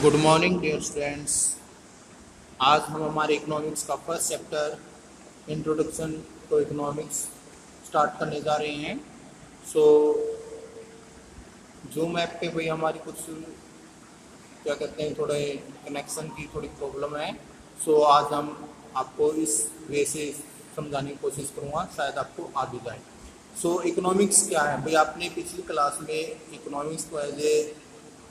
Good morning dear students. आज हम हमारे इकोनॉमिक्स का first chapter introduction to economics start करने जा रहे हैं। सो जूम ऐप पे भाई हमारी कुछ क्या कहते हैं थोड़े कनेक्शन की थोड़ी प्रॉब्लम है। सो आज हम आपको इस वे से समझाने की कोशिश करूँगा, शायद आपको आ भी जाए। सो इकोनॉमिक्स क्या है भाई, आपने पिछली क्लास में इकोनॉमिक्स को एज ए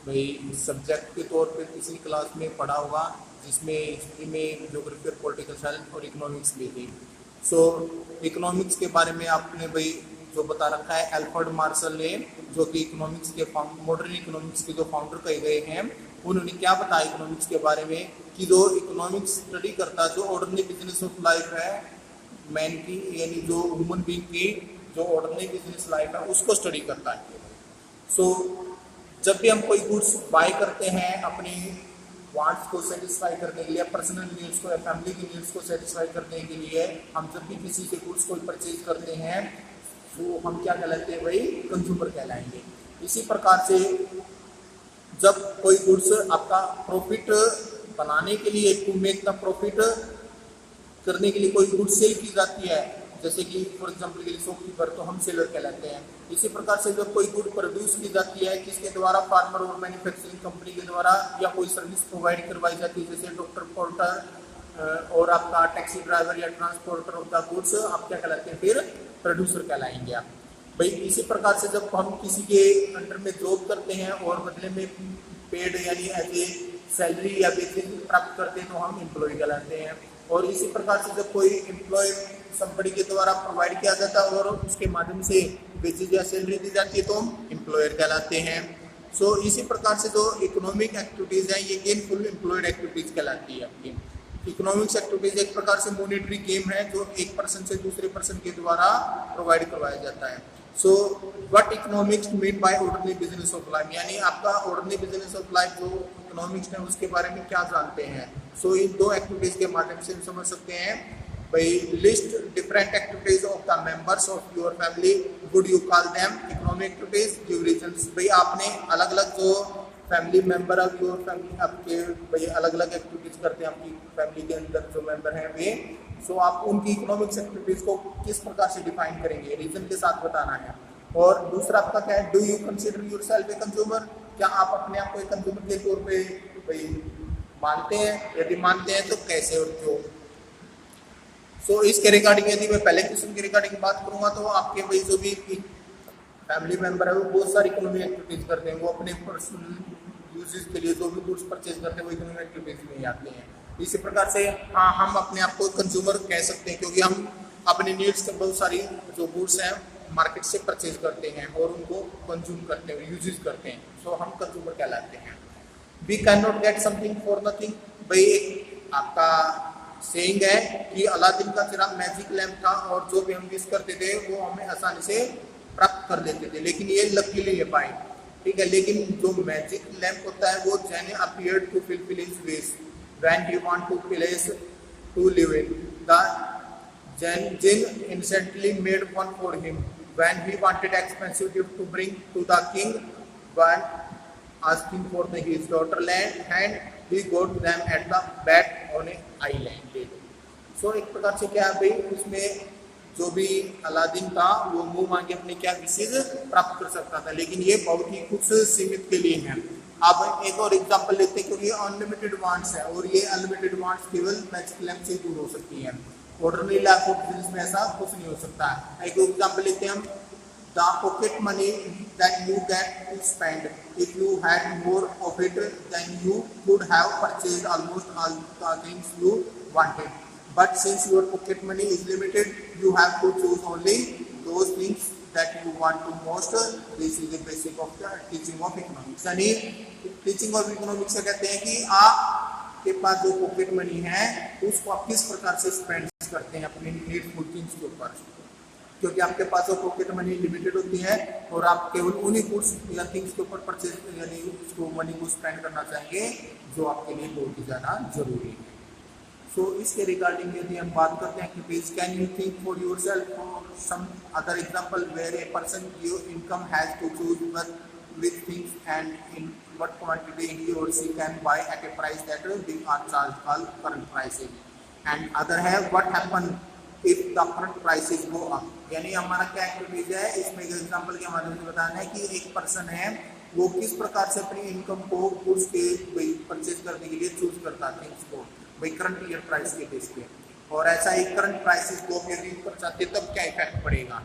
भाई सब्जेक्ट के तौर पे पिछली क्लास में पढ़ा होगा, जिसमें हिस्ट्री में ज्योग्राफी और पॉलिटिकल साइंस और इकोनॉमिक्स भी थी। सो इकोनॉमिक्स के बारे में आपने भाई जो बता रखा है एल्फ्रेड मार्शल ने, जो कि इकोनॉमिक्स के मॉडर्न इकोनॉमिक्स के जो फाउंडर कहे गए हैं, उन्होंने क्या बताया इकोनॉमिक्स के बारे में कि जो इकोनॉमिक्स स्टडी करता है जो ऑर्डिनरी बिजनेस ऑफ लाइफ है मैन की, यानी जो ह्यूमन बीइंग की जो ऑर्डिनरी बिजनेस लाइफ है उसको स्टडी करता है। सो जब भी हम कोई गुड्स बाय करते हैं अपनी वांट्स को सेटिस्फाई करने के लिए, पर्सनल नीड्स को या फैमिली की नीड्स को सेटिस्फाई करने के लिए हम जब भी किसी से गुड्स को परचेज करते हैं तो हम क्या कहलाते हैं भाई, कंज्यूमर कहलाएंगे। इसी प्रकार से जब कोई गुड्स आपका प्रॉफिट बनाने के लिए, टू मेक द प्रॉफिट करने के लिए कोई गुड्स सेल की जाती है, जैसे कि फॉर एग्जाम्पल के लिए शॉपकीपर, तो हम सेलर कहलाते हैं। इसी प्रकार से जब कोई गुड प्रोड्यूस की जाती है किसके द्वारा, फार्मर और मैन्युफैक्चरिंग कंपनी के द्वारा, या कोई सर्विस प्रोवाइड करवाई जाती है जैसे डॉक्टर, पोर्टर और आपका टैक्सी ड्राइवर या ट्रांसपोर्टर ऑफ द गुड्स, आप क्या कहलाते हैं फिर, प्रोड्यूसर कहलाएंगे आप भाई। इसी प्रकार से जब हम किसी के अंडर में जॉब करते हैं और बदले में पेड यानी एज ए सैलरी या वेजेज प्राप्त करते हैं तो हम एम्प्लॉय कहलाते हैं। और इसी प्रकार से जब कोई एम्प्लॉय कंपनी के द्वारा प्रोवाइड किया जाता है और उसके माध्यम से वेजेज या सैलरी दी जाती है तो हम एम्प्लॉयर कहलाते हैं। सो इसी प्रकार से जो इकोनॉमिक एक्टिविटीज हैं ये गेनफुल एम्प्लॉयड एक्टिविटीज कहलाती है आपकी। इकोनॉमिक्स एक्टिविटीज एक प्रकार से मॉनेटरी गेम है जो एक पर्सन से दूसरे पर्सन के द्वारा प्रोवाइड करवाया जाता है। So what economics mean by ordinary business of life, यानी आपका ऑर्डिनरी बिजनेस ऑफ लाइफ जो इकोनॉमिक्स है उसके बारे में क्या जानते हैं। सो इन दो एक्टिविटीज के माध्यम से हम समझ सकते हैं भाई। List different activities of the members of your family, would you call them economic activities, give reasons. भाई आपने अलग अलग जो family member of your family आपके भाई अलग अलग एक्टिविटीज करते हैं आपकी फैमिली के अंदर जो मेंबर हैं वे, सो आप उनकी इकोनॉमिक्स एक्टिविटीज को किस प्रकार से डिफाइन करेंगे, रीजन के साथ बताना है। और दूसरा आपका क्या है, do you consider yourself a consumer, क्या आप अपने आप को एक कंज्यूमर के तौर पे भाई मानते हैं, यदि मानते हैं तो कैसे और क्यों। सो इसके रिगार्डिंग यदि मैं पहले क्वेश्चन के रिगार्डिंग बात करूंगा तो आपके भाई जो भी फैमिली मेंबर है वो बहुत सारी इकोनॉमिक एक्टिविटीज करते हैं, वो अपने पर्सनल यूजेस के लिए जो भी गुड्स परचेज करते हैं वो इकोनॉमिक एक्टिविटीज में ही आते हैं। इसी प्रकार से हाँ हम अपने आप को कंज्यूमर कह सकते हैं क्योंकि हम अपने नीड्स के बहुत सारी जो गुड्स हैं मार्केट से परचेज करते हैं और उनको कंज्यूम करते हैं, यूजेस करते हैं, सो हम कंज्यूमर कहलाते हैं। We can not get something for nothing, भाई आपका सेइंग है कि अलादीन का चिराग मैजिक लैम्प था और जो भी हम विश करते थे वो हमें आसानी से प्राप्त कर लेते थे, लेकिन ये लकीली ये पाए, ठीक है। लेकिन जो मैजिक लैम्प होता है वो genie appeared to fulfil his wish when he want to place to live in the genie instantly made one for him when he wanted expensive gift to bring to the king when asking for his daughter land and he got them at the back on a island। सो एक प्रकार से क्या है भाई, उसमें जो भी Aladdin था वो मुंह मांगे अपने क्या विशेष प्राप्त कर सकता था, लेकिन ये बहुत ही कुछ सीमित के लिए है। अब एक और एग्जांपल लेते हैं क्योंकि ये अनलिमिटेड वांट्स है और ये अनलिमिटेड वांट्स केवल मैजिक लैम्प से दूर हो सकती है, ऑर्डिनरी लाइफ ऑफ बिजनेस में ऐसा कुछ नहीं हो सकता है। एक एग्जांपल लेते हैं हम, the pocket money that you get to spend if you had more of it then you would have purchased almost all the things you wanted, but since your pocket money is limited you have to choose only those things that you want to most। this is the basic of the teaching of economics। यानी teaching of economics कहते हैं कि आपके पास जो pocket money है उसको आप किस प्रकार से स्पेंड करते हैं अपने नीडफुल थिंग्स के ऊपर, क्योंकि आपके पास जो पॉकेट मनी लिमिटेड होती है और आप केवल उन्हीं गुड्स या थिंग्स के ऊपर परचेज यानी उसको मनी को स्पेंड करना चाहेंगे जो आपके लिए बहुत ही ज़्यादा जरूरी है। सो इसके रिगार्डिंग यदि हम बात करते हैं कि please can you think for yourself और some other example where a person your income has to choose with things and in what quantity he or she can buy at a price that they are charged called current prices. And other है what happen if the current prices go up, यानी हमारा क्या activities है, इसमें example के माध्यम से बताना है कि एक पर्सन है वो किस प्रकार से अपनी इनकम को गुड्स के परचेज करने के लिए चूज करता है थिंग्स को भाई करंट ईयर प्राइस के बेस पे, और ऐसा ही करंट प्राइसेस को यदि ऊपर जाते तब क्या इफेक्ट पड़ेगा।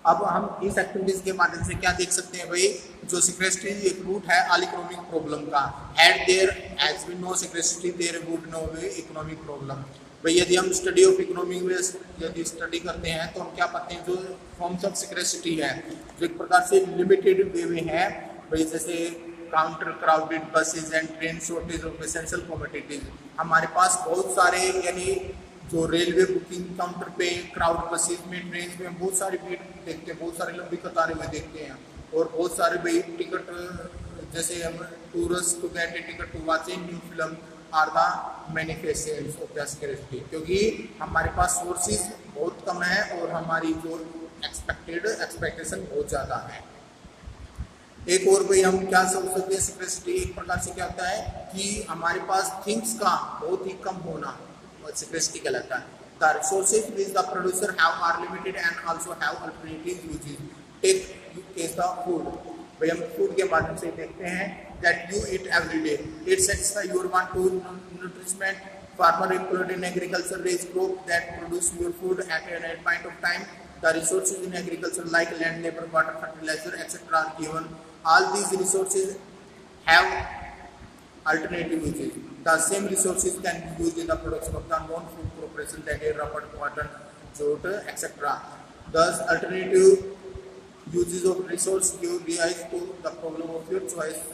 अब हम इस एक्टिविटीज के माध्यम से क्या देख सकते हैं भाई, जो सिक्रेसिटी एक रूट है ऑल इकोनॉमिक प्रॉब्लम का, had there as we no scarcity there would no way economic problem. भाई यदि हम स्टडी ऑफ इकोनॉमी में यदि स्टडी करते हैं तो हम क्या पाते हैं, जो फॉर्म्स ऑफ सिक्रेसिटी है जो एक प्रकार से लिमिटेड वे में है भाई, जैसे counter crowded buses and train shortage of essential commodities. हमारे पास बहुत सारे यानी जो रेलवे बुकिंग काउंटर पे क्राउड बसेज में ट्रेन में बहुत सारी भीड़ देखते हैं, बहुत सारी लंबी कतारें में देखते हैं, और बहुत सारे भाई टिकट जैसे हम tourist to get a ticket to watch a new film are the manifestations of the security, क्योंकि हमारे पास सोर्सेज बहुत कम है और हमारी जो एक्सपेक्टेशन बहुत ज़्यादा है। एक और भाई हम क्या समझ सकते हैं, सिक्रेसिटी एक प्रकार से क्या होता है कि हमारे पास थिंग्स का बहुत ही कम होना और सिक्रेसिटी कहलाता है। The resources which the producer have are limited and also have alternative uses, take case the food, भाई हम फूड के माध्यम से देखते हैं that you eat every day, it satisfy your want to nutrition. Farmer employed in agriculture raise crop that produce your food at a point of time. The resources in agriculture like land, labor, water, fertilizer, etc. are given. All these resources have alternative uses. The same resources can be used in the production of the non-food corporation that is rubber, cotton, jute, etc. Thus, alternative uses of resource give rise to the problem of your choice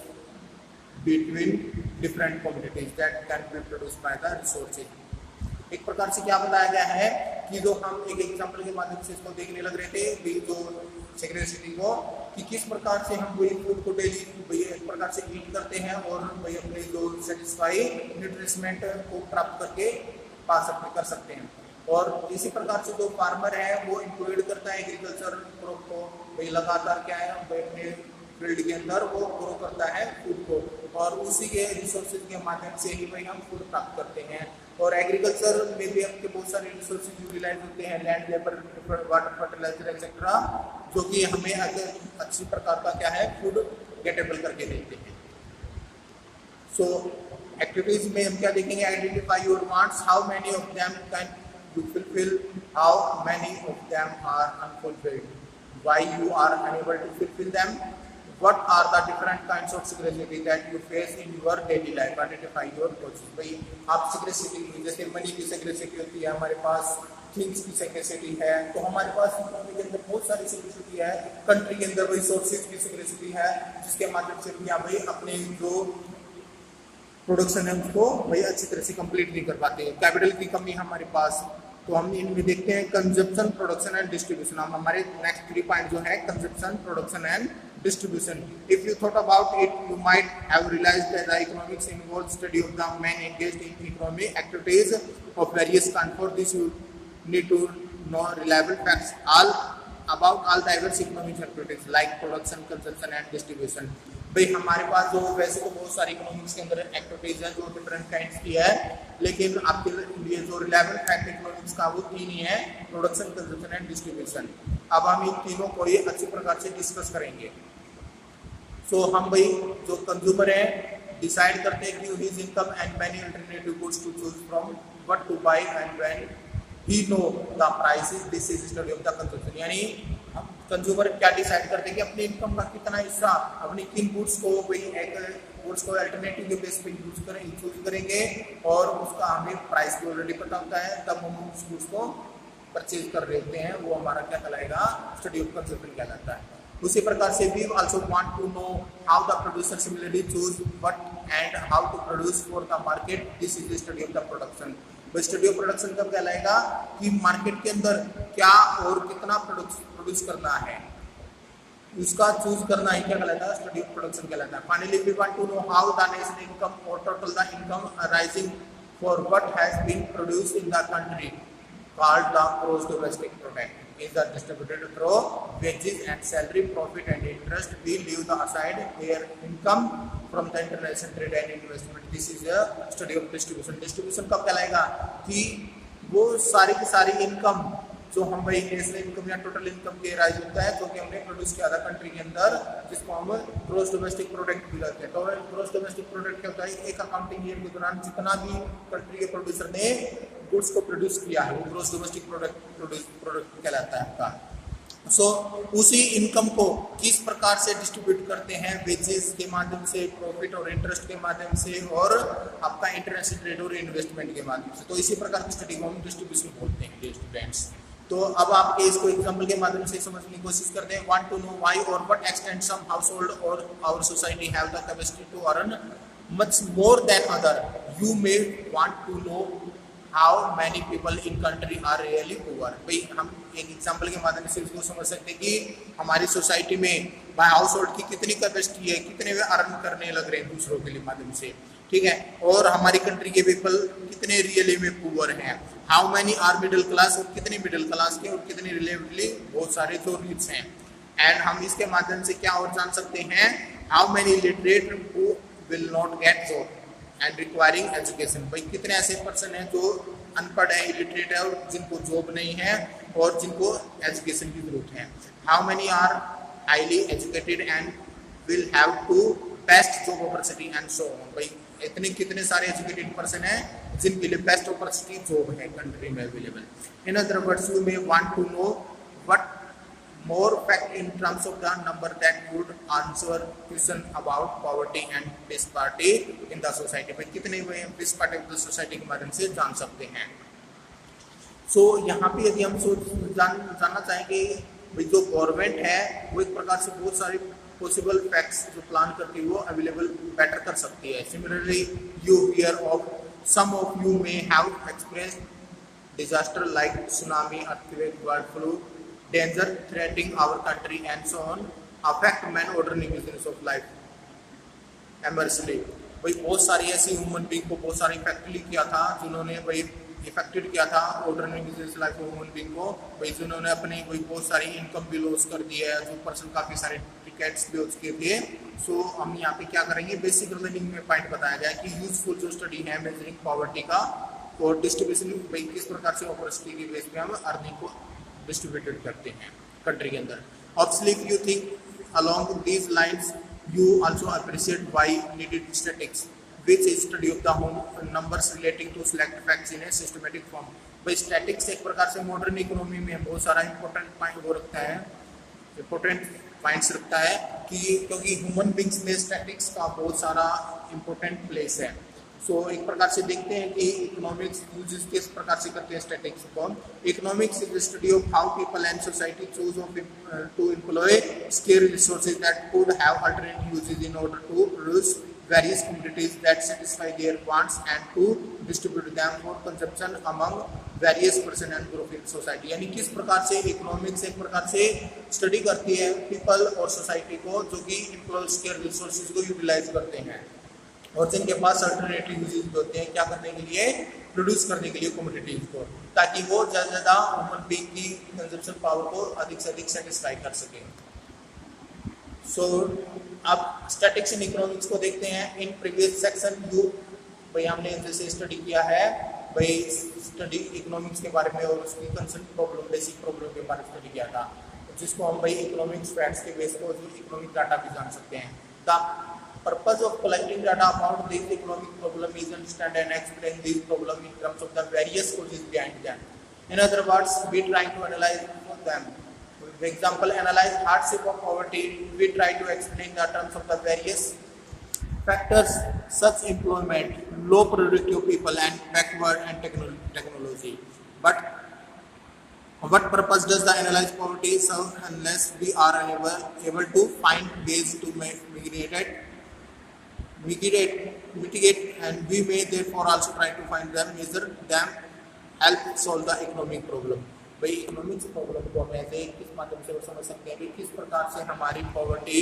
between different commodities that can be produced by the resources. एक प्रकार से क्या बताया गया है कि जो हम एक एग्जांपल के माध्यम से इसको देखने लग रहे थे जो सिक्रेसिटी को, कि किस प्रकार से हम वही फूड को डेली एक प्रकार से ईट करते हैं और वही अपने जो सेटिस्फाई न्यूट्रिशमेंट को प्राप्त करके कर सकते हैं। और इसी प्रकार से जो फार्मर है वो इंक्लूड करता है एग्रीकल्चर क्रॉप को, भाई लगातार क्या है भाई अपने फील्ड के अंदर वो ग्रो करता है फूड को, और उसी के रिसोर्सेज के माध्यम से ही भाई हम फूड प्राप्त करते हैं। और एग्रीकल्चर में भी आपके बहुत सारे रिसोर्सेज यूटिलाइज होते हैं, land, labour, water, fertiliser etcetera, जो कि हमें अच्छी प्रकार का क्या है फूड गेटेबल करके देते हैं। सो एक्टिविटीज में हम क्या देखेंगे, identify your wants, how many of them can you fulfil, how many of them are unfulfilled, why you are unable to fulfil them, what are the different kinds of secrecy that you face in your daily life, identify your causes। भाई आप सिक्रेसिटी जैसे money की सिक्रेसिटी होती है, हमारे पास things की सिक्रेसिटी है, तो हमारे पास इकोनॉमी के अंदर बहुत सारी सिक्रेसिटी है, कंट्री के अंदर वही सोर्सेज की सिक्रेसिटी है जिसके माध्यम से भी भाई अपने जो प्रोडक्शन है उसको भाई अच्छी तरह से कंप्लीट नहीं कर पाते, कैपिटल की कमी है हमारे पास। तो हम इनमें देखते हैं कंजप्शन, प्रोडक्शन एंड डिस्ट्रीब्यूशन। हम हमारे नेक्स्ट 3 पॉइंट जो है consumption, production and distribution. If you thought about it, you might have realized that the economics involves study of the men engaged in economic activities of various kinds. For this, you need to know reliable facts about all diverse economic activities like production, consumption, and distribution. भाई हमारे पास जो वैसे तो बहुत सारी economics के अंदर activities हैं जो डिफरेंट काइंड्स की है, लेकिन आपके लिए जो रिलायबल फैक्ट इकोनॉमिक्स का वो 3 ही है, प्रोडक्शन, कंजप्शन एंड डिस्ट्रीब्यूशन। अब हम इन तीनों को ये अच्छी प्रकार से डिस्कस करेंगे। सो हम भाई जो कंज्यूमर है डिसाइड करते हैं कि his income and many alternative goods to choose from, what to buy and when he know the prices, this is study of the consumption. यानी हम कंज्यूमर क्या डिसाइड करते हैं कि अपनी इनकम का कितना हिस्सा अपनी किन गुड्स को भाई एक गुड्स को अल्टरनेटिव के बेस पे चूज करेंगे, और उसका हमें प्राइस भी ऑलरेडी पता होता है, तब हम उस गुड्स को परचेज कर रहे होते हैं, वो हमारा क्या कहलाएगा, स्टडी ऑफ कंजप्शन कहलाता है। उसी प्रकार से we also want to know how the producer similarly choose what and how to produce for the market, this is the study of the production. वो स्टडी ऑफ प्रोडक्शन कब कहलाएगा कि market के अंदर क्या और कितना प्रोड्यूस करना है, उसका चूज करना ही क्या कहलाता है, स्टडी ऑफ प्रोडक्शन कहलाता है। Finally we want to know how the national income और total the income arising for what has been produced in the country called the gross domestic product. is distributed through wages and salary, profit and interest. We leave the aside their income from the international trade and investment. This is a study of distribution. Distribution कब कहलाएगा कि वो सारी की सारी income जो हम भाई नेशनल इनकम या टोटल इनकम के राइज होता है जो कि हमने प्रोड्यूस किया था कंट्री के अंदर, जिसको हम ग्रॉस डोमेस्टिक प्रोडक्ट भी कहते हैं। तो ग्रॉस डोमेस्टिक प्रोडक्ट क्या होता है, एक अकाउंटिंग ईयर के दौरान जितना भी कंट्री के प्रोड्यूसर ने गुड्स को प्रोड्यूस किया है वो ग्रॉस डोमेस्टिक प्रोडक्ट कहलाता है आपका। सो उसी इनकम को किस प्रकार से डिस्ट्रीब्यूट करते हैं, वेजेस के माध्यम से, प्रॉफिट और इंटरेस्ट के माध्यम से, और आपका इंटरनेशनल ट्रेड और इन्वेस्टमेंट के माध्यम से। तो इसी प्रकार की स्टडी को हम डिस्ट्रीब्यूशन बोलते हैं स्टूडेंट्स। तो अब आपके इसको एग्जाम्पल के माध्यम से समझने की कोशिश करते हैं। वांट टू नो व्हाई और व्हाट एक्सटेंट सम हाउसहोल्ड और our society have the capacity to earn much more than other. You may want to know how many people in country are really poor. भाई हम एक example के माध्यम से इसको समझ सकते हैं कि हमारी सोसाइटी में बाय हाउस होल्ड की कितनी कैपेसिटी है, कितने वे अर्न करने लग रहे हैं दूसरों के लिए माध्यम से, ठीक है, और हमारी कंट्री के पीपल कितने रियली में पुअर हैं। How many are middle class, और कितने मिडिल क्लास के और कितने रिलेटिवली बहुत सारे जो रिच हैं। एंड हम इसके माध्यम से क्या और जान सकते हैं, how many literate who will not get job and requiring education. भाई कितने ऐसे पर्सन हैं जो अनपढ़ है, इलिटरेट है और जिनको जॉब नहीं है और जिनको एजुकेशन की जरूरत है। How many are highly educated and will have to best job opportunity and so on. भाई इतने कितने सारे एजुकेटेड पर्सन हैं जिनके लिए बेस्ट अपॉर्चुनिटी जॉब है कंट्री में available. In other words you may want to know what more fact in terms of the number that would answer question about poverty and disparity in the society। में कितने disparity of the society के माध्यम से जान सकते हैं। सो यहाँ पे यदि हम जानना चाहेंगे भाई जो गवर्नमेंट है वो एक प्रकार से बहुत सारे पॉसिबल फैक्ट्स जो प्लान करती है वो अवेलेबल बेटर कर सकती है। Similarly you hear of some of you may have experienced disaster like tsunami, earthquake, bird flu, danger threatening our country and so on affect man ordinary business of life adversely। भाई बहुत सारी ऐसी human being को बहुत सारी इफेक्टली किया था जिन्होंने भाई इफेक्टेड किया था ordinary business life of human being को, भाई जिन्होंने अपनी कोई बहुत सारी इनकम भी लॉस कर दी है, जो पर्सन काफी सारे टिकट्स भी उसके थे। सो हम यहाँ पे क्या करेंगे, बेसिक रिमेनिंग में पॉइंट बताया गया कि यूजफुल जो स्टडी है मेजरिंग पॉवर्टी का और डिस्ट्रीब्यूशन, भाई किस प्रकार से अपॉर्चुनिटी के बेस पे हम अर्निंग को डिस्ट्रीब्यूटेड करते हैं कंट्री के अंदर। Obviously, if you think along these lines, you also appreciate why needed statistics, which is study of the whole numbers relating to select facts in a systematic form। भाई statics एक प्रकार से modern economy में बहुत सारा important point वो रखता है, इंपॉर्टेंट पॉइंट्स रखता है कि क्योंकि ह्यूमन बींग्स में स्टैटिक्स का बहुत सारा इंपॉर्टेंट प्लेस है। सो एक प्रकार से देखते हैं कि इकोनॉमिक्स यूज किस प्रकार से करते हैं स्टैटिक्स को। Economics is the study of how people and society choose to employ scarce resources that could have alternate uses in order to produce various commodities that satisfy their wants and to distribute them for consumption among various person and group in society। यानी किस प्रकार से economics एक प्रकार से study करती है people और सोसाइटी को जो कि एम्प्लॉय स्केर्स रिसोर्सेज को यूटिलाइज करते हैं और जिनके पास अल्टरनेटिव यूजेस होते हैं क्या करने के लिए, प्रोड्यूस करने के लिए कमोडिटीज को, ताकि वो ज़्यादा ह्यूमन बीइंग की कंजप्शन पावर को अधिक से अधिक सेटिस्फाई कर सके। सो अब स्टैटिक्स इन इकोनॉमिक्स को देखते हैं। इन प्रीवियस सेक्शन यू भाई हमने जैसे स्टडी किया है भाई स्टडी इकोनॉमिक्स के बारे में और उसकी कंसर्न प्रॉब्लम, बेसिक प्रॉब्लम के बारे में स्टडी किया था, जिसको हम भाई इकोनॉमिक्स फैक्ट्स के बेस पर इकोनॉमिक डाटा भी जान सकते हैं। The purpose of collecting data about this economic problem is understand and explain this problem in terms of the various causes behind them. In other words, we try to analyze them. For example, analyze hardship of poverty. We try to explain the terms of the various factors such employment, low productive people, and backward and technology. But what purpose does the analyze poverty serve unless we are able to find ways to mitigate, and we may therefore also try to find them, measure them, help solve the economic problem। भाई economics problem को हम ऐसे किस माध्यम से समझ सकते हैं कि किस प्रकार से हमारी पॉवर्टी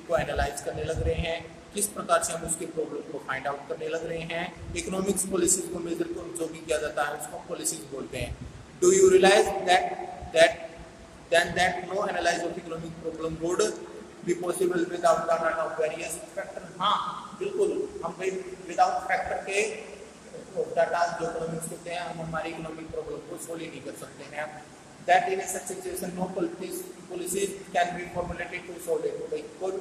को एनालाइज करने लग रहे हैं, किस प्रकार से हम उसके प्रॉब्लम को फाइंड आउट करने लग रहे हैं। इकोनॉमिक्स पॉलिसीज को मेजर जो भी किया जाता है उसको पॉलिसीज बोलते हैं। Do you realise that then that no analysis of economic problem would be possible without the data of various factor. हाँ बिल्कुल, हम भाई विदाउट फैक्टर के डाटा जो इकोनॉमिक्स होते हैं हम हमारी इकोनॉमिक प्रॉब्लम को सोल्व नहीं कर सकते हैं. That in a such situation no policies can be formulated to solve it. भाई कोई भी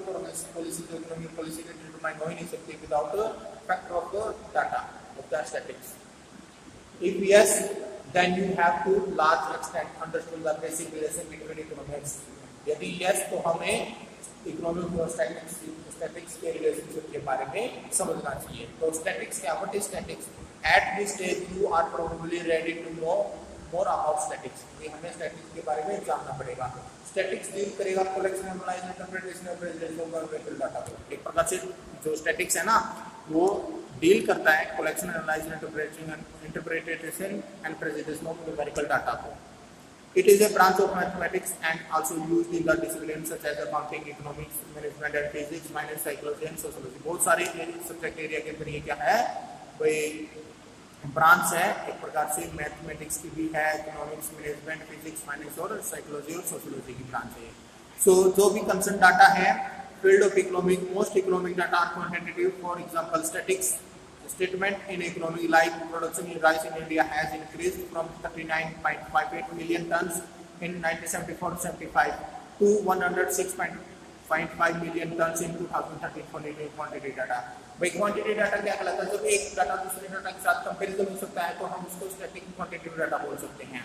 पॉलिसी जो इकोनॉमिक पॉलिसी के डिटरमाइन हो ही नहीं सकती without factor of the data of the statistics. If yes, then you have to large extent understand the basic relation between economics. यदि yes तो हमें इकोनॉमिक और स्टैटिक्स के रिलेशनशिप के बारे में समझना चाहिए. तो स्टैटिक्स क्या? What is statistics? At this stage you are probably ready to know more about statistics. हमें स्टैटिक्स के बारे में जानना पड़ेगा. स्टैटिक्स डील करेगा कलेक्शन, एनालाइज, इंटरप्रिटेशन और प्रेजेंटेशन ऑफ न्यूमेरिकल डाटा को. एक प्रकार से जो स्टैटिक्स है ना वो डील करता है collection, analyse, interpretation and presentation of numerical data को. It is a branch of mathematics and also used in the disciplines such as accounting, economics, management and physics, finance, psychology and sociology. बहुत सारे subject area के अंदर ये क्या है भाई branch है. एक प्रकार से मैथमेटिक्स की भी है, इकोनॉमिक्स, मैनेजमेंट, फिजिक्स, फाइनेंस और साइकोलॉजी और सोशियोलॉजी की ब्रांच है. सो जो भी कंसर्न डाटा है field of economic, most economic data are quantitative. For example statistics statement in economy like production in rice in India has increased from 39.58 million tons in 1974-75 to 106.5 million tons in 2013-14 quantity data. भाई quantity data क्या कहलाता है? जब एक data दूसरे data के साथ comparison हो सकता है तो हम उसको स्टैटिक क्वांटिटेटिव डाटा बोल सकते हैं.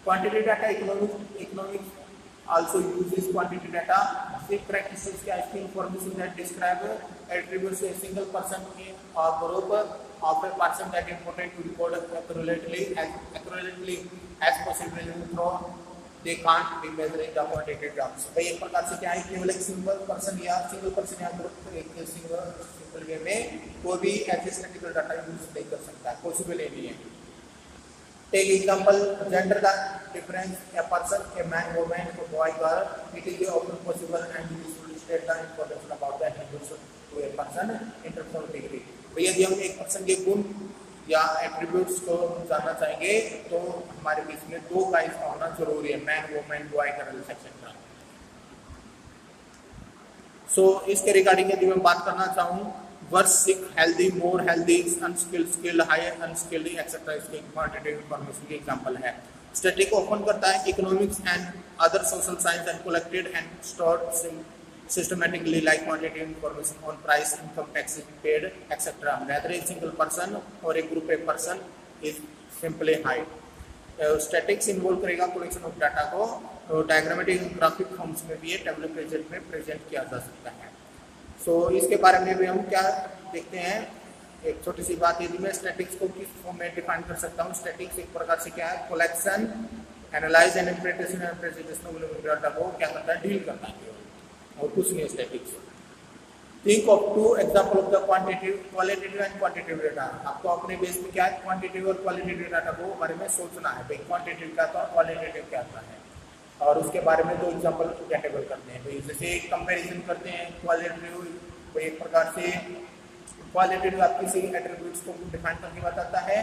Quantity data economics also uses quantity data. The characteristics as information that describe attributes a single person or group of a person that important to record accurately as possible through they can't be measured in the quantitative terms. भाई एक प्रकार से क्या है, केवल एक single person या group एक सिंपल वे में कोई भी ऐसे स्टैटिस्टिकल डाटा यूज नहीं कर सकता, पॉसिबल नहीं है. Take example, gender the difference, a person, a man, woman, a boy, girl. It is often possible and useful to state the information about the attributes to a person in terms of degree. तो यदि हम एक person के गुण या attributes को जानना चाहेंगे तो हमारे बीच में दो गाइस होना जरूरी है, man, women, boy, girl, etcetera. So इसके रिगार्डिंग यदि मैं बात करना चाहूँ, worse, sick, healthy, more healthy, unskilled, skilled, higher unskilled etcetera इसके क्वांटिटेटिव इंफॉर्मेशन के एग्जांपल है. स्टैटिक ओपन करता है economics and other social science and collected and stored systematically like quantitative information on price, income, taxes paid, etc. Whether a single person or a group of person is simply hide. Statics involve करेगा collection of data को, तो diagrammatic graphic forms में भी ये table present में present किया जा सकता है. सो इसके बारे में भी हम क्या देखते हैं, एक छोटी सी बात. यदि मैं स्टैटिक्स को किस फॉर्म में डिफाइन कर सकता हूँ, स्टैटिक्स एक प्रकार से क्या है, collection, analyse and interpretation and presentation of data को क्या करता है, डील करता है और कुछ नहीं. Statics think of two example of the qualitative and quantitative data. आपको अपने बेस में क्या है, क्वांटिटेटिव और क्वालिटेटिव डाटा को बारे में सोचना है. भाई क्वांटिटेटिव क्या था, क्वालिटेटिव क्या था है, और उसके बारे में दो एग्जांपल कैटेगरी करते हैं. भाई जैसे कंपैरिजन करते हैं क्वालिटेटिव, भाई एक प्रकार से क्वालिटेटिव आप किसी एट्रीब्यूट्स को डिफाइन करके बताता है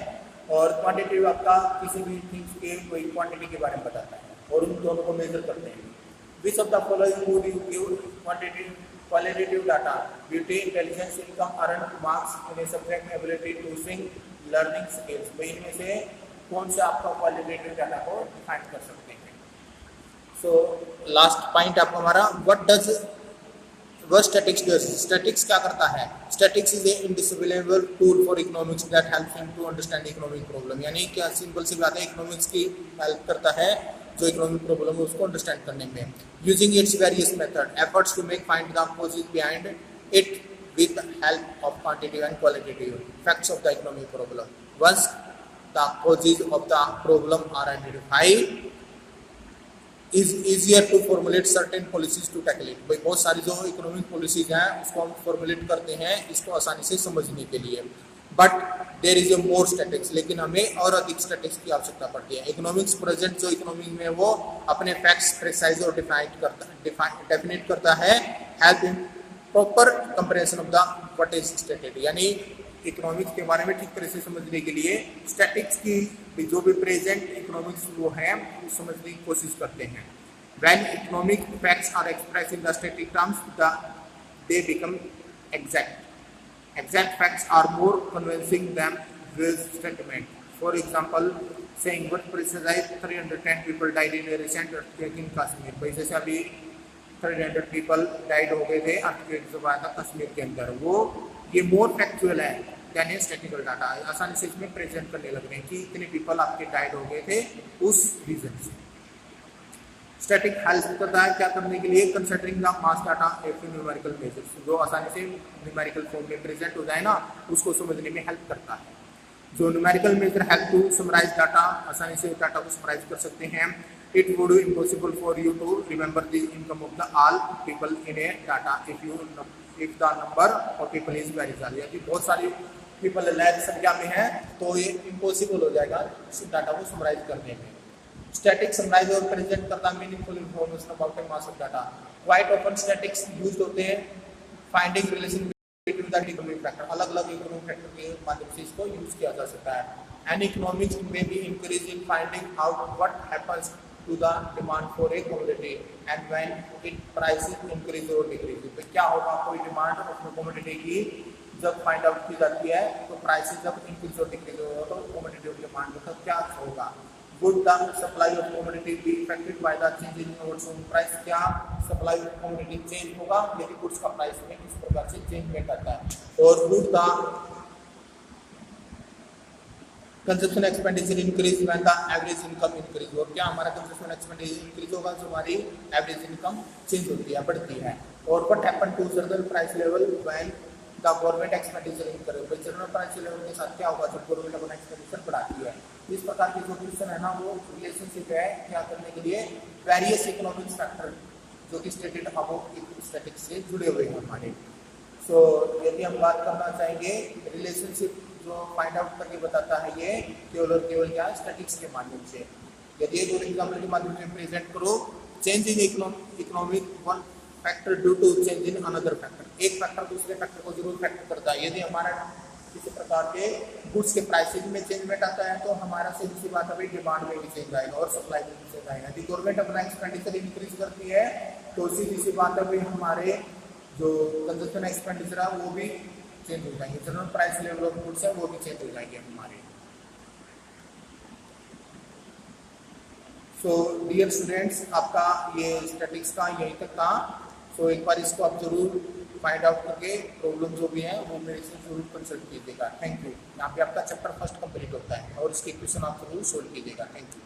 और क्वांटिटेटिव आपका किसी भी थिंग्स के कोई क्वांटिटी के बारे में बताता है, और उन दोनों को मेजर करते हैं. Which of the following would you give qualitative data? Beauty, intelligence, income, earned marks in a subject, ability to sing, learning skills. भाई इनमें से कौन से आपका क्वालिटेटिव डाटा को डिफाइन कर सकते हैं. सो लास्ट पॉइंट आपका हमारा, what statistics does? Statistics क्या करता है? Statistics is a indispensable tool for economics that helps him to understand economic problem. यानी क्या सिंपल सी बात है, इकोनॉमिक्स की हेल्प करता है जो इकोनॉमिक प्रॉब्लम है उसको अंडरस्टैंड करने में. Using its various method, efforts to make find the causes behind it with the help of quantitative and qualitative facts of the economic problem. Once the causes of the problem are identified is easier to formulate certain policies to tackle it. भाई बहुत सारी जो economic policies हैं उसको हम formulate करते हैं इसको आसानी से समझने के लिए. But there is a more statistics, लेकिन हमें और अधिक स्टैटिक्स की आवश्यकता पड़ती है. इकोनॉमिक्स प्रेजेंट जो इकोनॉमी में वो अपने फैक्ट्स प्रिसाइज और डेफिनेट करता है, help in proper comparison of the what is stated. यानी इकोनॉमिक्स के बारे में ठीक तरह से समझने के लिए स्टैटिक्स की जो भी प्रेजेंट इकोनॉमिक्स वो है वो समझने की कोशिश करते हैं. When economic facts are expressed in the static terms, they become exact. Exact facts are more convincing than this statement. For example, saying what precise 310 people died in a recent earthquake in Kashmir. भाई जैसे अभी 300 people died हो गए थे earthquake से बाद कश्मीर के अंदर, वो ये more factual है यानी स्टैटिकल डाटा आसानी से इसमें प्रेजेंट करने लग रहे हैं कि इतने पीपल आपके डाइड हो गए थे उस रीजन से। स्टैटिक हेल्प करता है क्या करने के लिए, considering the mass data F numerical measures, जो आसानी से न्यूमेरिकल फॉर्म में प्रेजेंट हो जाए ना, उसको समझने में हेल्प करता है। जो numerical measure help to summarise data, आसानी से डाटा को समराइज कर सकते हैं। It would impossible for you to remember the income of the all people in a data if the number of people is very ज्यादा, यदि बहुत सारी पीपल लैख संख्या में है तो ये इम्पॉसिबल हो जाएगा इस डाटा को समराइज करने में। स्टैटिक समराइज और प्रेजेंट करता meaningful information about A mass of data. Quite often statics used होते हैं finding relation between the economic factor, अलग अलग इकोनॉमिक फैक्टर के माध्यम से इसको यूज किया जा सकता है। एंड इकोनॉमिक्स में भी increase in finding out what happens to the demand for a commodity and when it prices increase और डिक्रीज। तो क्या होगा, कोई डिमांड ऑफ कमोडिटी की जब फाइंड आउट की जाती है तो प्राइसेस जब इंक्रीज और डिक्रीज होगा तो कमोडिटी डिमांड का क्या होगा। Would the supply of commodity be affected by the change in goods price, क्या supply of commodity change होगा यदि goods का प्राइस में किस प्रकार से चेंज में करता है। और would the consumption expenditure increase when the average income increase, और क्या हमारा consumption expenditure increase होगा जो हमारी average income change होती है, बढ़ती है। और what happen to general price level when the government expenditure increase, general price level के साथ क्या होगा जब गवर्नमेंट अपना एक्सपेंडिचर बढ़ाती है। इस प्रकार की जो क्वेश्चन है ना वो रिलेशनशिप है क्या करने के लिए, वेरियस इकोनॉमिक फैक्टर जो कि स्टेटेड अबव स्टैटिक्स से जुड़े हुए हैं हमारे। सो यदि हम बात करना चाहेंगे रिलेशनशिप जो फाइंड आउट करके बताता है ये केवल और केवल क्या स्टैटिक्स के माध्यम से। यदि एक एग्जाम्पल के माध्यम से प्रेजेंट करो, change in economic one factor due to change in another factor, एक फैक्टर दूसरे फैक्टर को जरूर फैक्टर करता है। यदि हमारा किसी प्रकार के गुड्स के प्राइसिंग में चेंजमेंट आता है तो हमारा सीधी सी बात है डिमांड में भी चेंज आएगा और सप्लाई में भी चेंज आएगा। यदि गवर्नमेंट अपना एक्सपेंडिचर इंक्रीज करती है तो सीधी सी बात है हमारे जो कंजप्शन एक्सपेंडिचर है वो भी चेंज हो जाएंगे, general price level of goods है वो भी चेंज हो जाएंगे हमारे। सो डियर स्टूडेंट्स, आपका ये स्टैटिक्स का यहीं तक था। सो एक बार इसको आप जरूर फाइंड आउट करके प्रॉब्लम जो भी है वो मेरे से जरूर कंसल्ट कीजिएगा। Thank you. यहाँ पे आपका चैप्टर फर्स्ट कंप्लीट होता है और इसके क्वेश्चन आप जरूर सोल्व कीजिएगा। Thank you.